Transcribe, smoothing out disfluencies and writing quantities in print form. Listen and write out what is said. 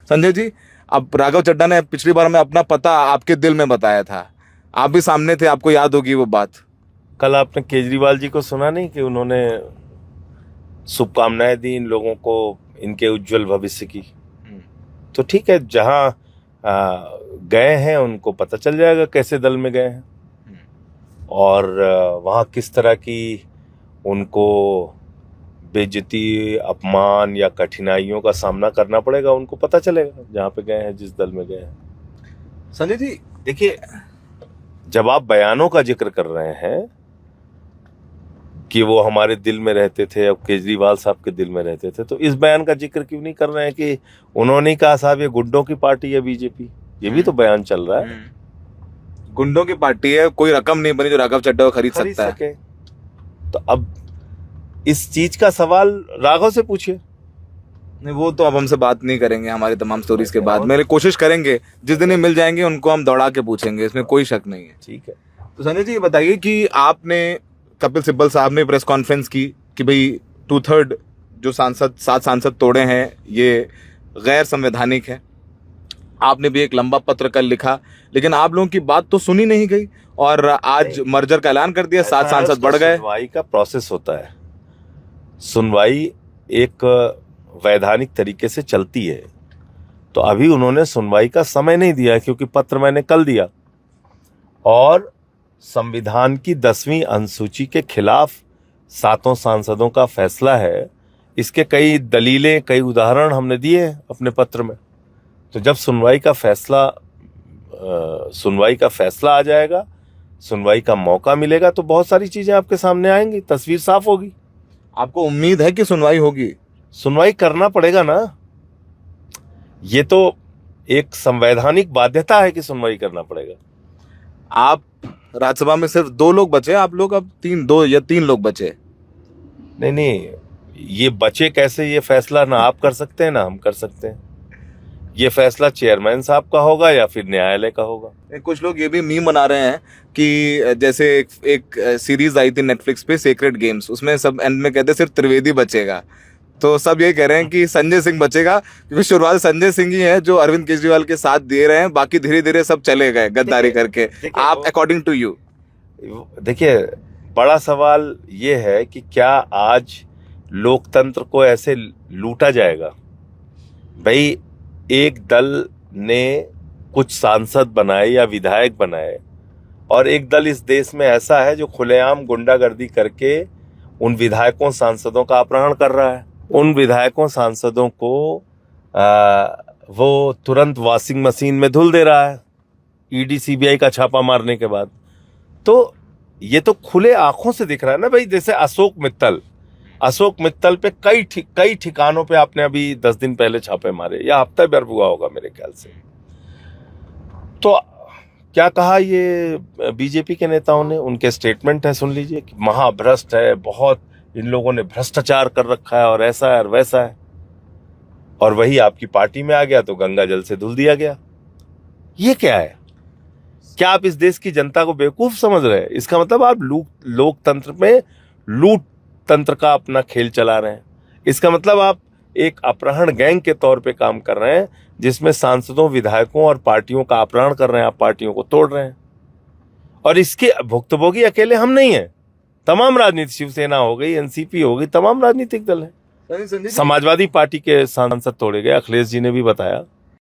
संजय जी, अब राघव चड्ढा ने पिछली बार में अपना पता आपके दिल में बताया था, आप भी सामने थे, आपको याद होगी वो बात। कल आपने केजरीवाल जी को सुना नहीं कि उन्होंने शुभकामनाएं दी इन लोगों को इनके उज्जवल भविष्य की। तो ठीक है, जहां गए हैं उनको पता चल जाएगा कैसे दल में गए हैं और वहां किस तरह की उनको बेइज्जती, अपमान या कठिनाइयों का सामना करना पड़ेगा, उनको पता चलेगा जहां पे गए हैं, जिस दल में गए हैं। संजय जी देखिए, जब आप बयानों का जिक्र कर रहे हैं कि वो हमारे दिल में रहते थे, अब केजरीवाल साहब के दिल में रहते थे, तो इस बयान का जिक्र क्यों नहीं कर रहे हैं कि उन्होंने कहा साहब ये गुंडों की पार्टी है बीजेपी? ये भी तो बयान चल रहा है। गुंडों की पार्टी है, कोई रकम नहीं बनी जो राघव चड्ढा को खरीद सकता है। तो अब इस चीज का सवाल राघव से पूछिए। नहीं, वो तो अब हमसे बात नहीं करेंगे हमारी तमाम स्टोरीज के बाद। मेरे कोशिश करेंगे, जिस दिन ये मिल जाएंगे उनको हम दौड़ा के पूछेंगे, इसमें कोई शक नहीं है। ठीक है। तो संजय जी ये बताइए कि आपने, कपिल सिब्बल साहब ने प्रेस कॉन्फ्रेंस की कि भाई 2/3 जो सांसद, 7 सांसद तोड़े हैं ये गैर संवैधानिक है। आपने भी एक लंबा पत्र कल लिखा, लेकिन आप लोगों की बात तो सुनी नहीं गई और आज मर्जर का ऐलान कर दिया, 7 सांसद बढ़ गए। सुनवाई का प्रोसेस होता है, सुनवाई एक वैधानिक तरीके से चलती है। तो अभी उन्होंने सुनवाई का समय नहीं दिया क्योंकि पत्र मैंने कल दिया और संविधान की 10वीं अनुसूची के खिलाफ 7 सांसदों का फैसला है। इसके कई दलीलें, कई उदाहरण हमने दिए अपने पत्र में। तो जब सुनवाई का फैसला आ जाएगा, सुनवाई का मौका मिलेगा, तो बहुत सारी चीजें आपके सामने आएंगी, तस्वीर साफ होगी। आपको उम्मीद है कि सुनवाई होगी? सुनवाई करना पड़ेगा ना, ये तो एक संवैधानिक बाध्यता है कि सुनवाई करना पड़ेगा। आप राज्यसभा में सिर्फ 2 लोग बचे, आप लोग अब 2 या 3 लोग बचे। नहीं, ये बचे कैसे, ये फैसला ना आप कर सकते हैं ना हम कर सकते हैं। ये फैसला चेयरमैन साहब का होगा या फिर न्यायालय का होगा। कुछ लोग ये भी मीम बना रहे हैं कि जैसे एक सीरीज आई थी नेटफ्लिक्स पे, सीक्रेट गेम्स, उसमें सब एंड में कहते सिर्फ त्रिवेदी बचेगा। तो सब ये कह रहे हैं कि संजय सिंह बचेगा, क्योंकि शुरुआत संजय सिंह ही है जो अरविंद केजरीवाल के साथ दे रहे हैं, बाकी धीरे धीरे सब चले गए गद्दारी करके। आप अकॉर्डिंग टू यू? देखिए, बड़ा सवाल ये है कि क्या आज लोकतंत्र को ऐसे लूटा जाएगा? भाई, एक दल ने कुछ सांसद बनाए या विधायक बनाए और एक दल इस देश में ऐसा है जो खुलेआम गुंडागर्दी करके उन विधायकों, सांसदों का अपहरण कर रहा है। उन विधायकों, सांसदों को वो तुरंत वॉशिंग मशीन में धुल दे रहा है ईडी, सीबीआई का छापा मारने के बाद। तो ये तो खुले आंखों से दिख रहा है ना भाई। जैसे अशोक मित्तल पे कई ठिकानों पे आपने अभी 10 दिन पहले छापे मारे, या हफ्ता भर हुआ होगा मेरे ख्याल से। तो क्या कहा ये बीजेपी के नेताओं ने, उनके स्टेटमेंट है, सुन लीजिए कि महाभ्रष्ट है, बहुत इन लोगों ने भ्रष्टाचार कर रखा है और ऐसा है और वैसा है। और वही आपकी पार्टी में आ गया तो गंगा जल से धुल दिया गया। ये क्या है? क्या आप इस देश की जनता को बेवकूफ समझ रहे हैं? इसका मतलब आप लोकतंत्र में लूट तंत्र का अपना खेल चला रहे हैं। इसका मतलब आप एक अपहरण गैंग के तौर पे काम कर रहे हैं, जिसमें सांसदों, विधायकों और पार्टियों का अपहरण कर रहे हैं। आप पार्टियों को तोड़ रहे हैं और इसके भुक्तभोगी अकेले हम नहीं हैं। तमाम राजनीति, शिवसेना हो गई, एनसीपी हो गई, तमाम राजनीतिक दल हैं। समाजवादी पार्टी के सांसद तोड़े गए, अखिलेश जी ने भी बताया।